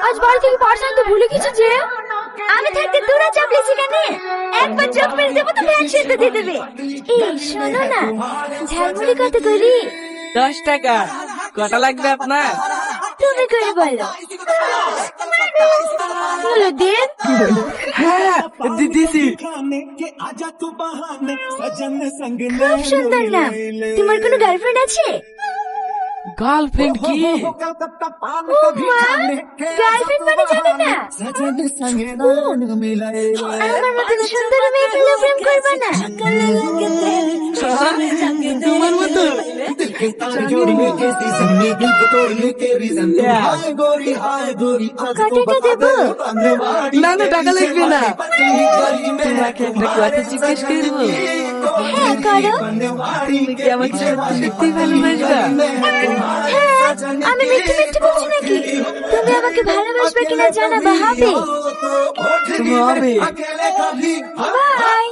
আজ বাড়ি থেকে পার্স আনতে ভুলে গেছি যে। আমি থাকতে তোরা চাপলি সেখানে একবার চোখ মেরে দেবো তো ভ্যান সেদ্ধ দিয়ে দেবে। এই শোনো না, ঝালমুড়ি কত করি? 10 টাকা। কটা লাগবে আপনার? তুমি করে বলো। বলো দেব। হ্যাঁ দিদি। খুব সুন্দর নাম। তোমার কোনো গার্লফ্রেন্ড আছে? গার্লফ্রেন্ড কি? ও মা, গার্লফ্রেন্ড মানে জানে না? আমার মতন সুন্দর মেয়ে পেলে প্রেম করবে না? তোমার মতো? কটাটা দেবো? না না, টাকা লাগবে না। তোমাকে একটা কথা জিজ্ঞেস করবো? হ্যাঁ করো। তুমি কি আমাকে সত্যি সত্যি ভালোবাসবা? হ্যাঁ, আমি মিথ্যে মিথ্যে বলছি নাকি? তুমি আমাকে ভালোবাসবে কিনা জানাবা হবে। হবে। বাই।